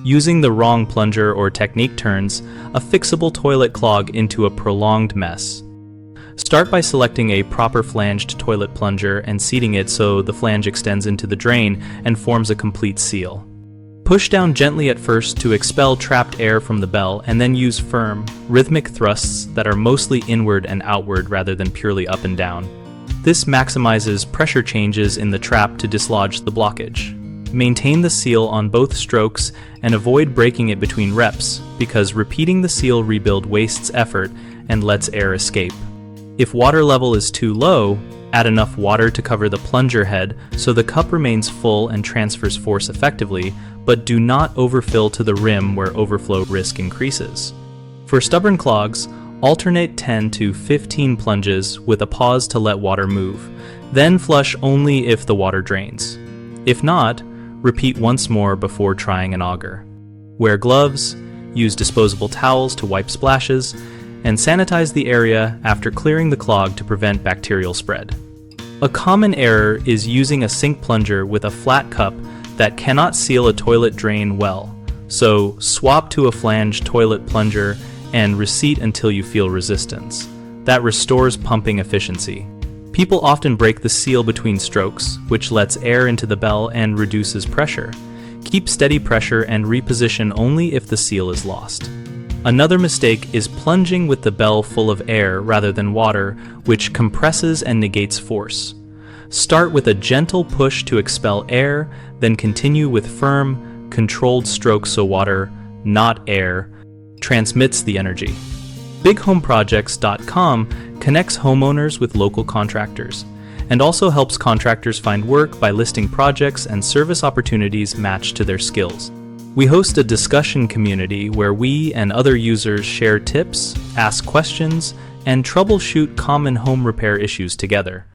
Using the wrong plunger or technique turns a fixable toilet clog into a prolonged mess. Start by selecting a proper flanged toilet plunger and seating it so the flange extends into the drain and forms a complete seal. Push down gently at first to expel trapped air from the bell, and then use firm, rhythmic thrusts that are mostly inward and outward rather than purely up and down. This maximizes pressure changes in the trap to dislodge the blockage. Maintain the seal on both strokes and avoid breaking it between reps, because repeating the seal rebuild wastes effort and lets air escape. If water level is too low, add enough water to cover the plunger head so the cup remains full and transfers force effectively, but do not overfill to the rim where overflow risk increases. For stubborn clogs, alternate 10 to 15 plunges with a pause to let water move. Then flush only if the water drains. If not, repeat once more before trying an auger. Wear gloves, use disposable towels to wipe splashes, and sanitize the area after clearing the clog to prevent bacterial spread. A common error is using a sink plunger with a flat cup that cannot seal a toilet drain well, so swap to a flange toilet plunger and reseat until you feel resistance. That restores pumping efficiency. People often break the seal between strokes, which lets air into the bell and reduces pressure. Keep steady pressure and reposition only if the seal is lost. Another mistake is plunging with the bell full of air rather than water, which compresses and negates force. Start with a gentle push to expel air, then continue with firm, controlled strokes so water, not air, transmits the energy. BigHomeProjects.com connects homeowners with local contractors, and also helps contractors find work by listing projects and service opportunities matched to their skills. We host a discussion community where we and other users share tips, ask questions, and troubleshoot common home repair issues together.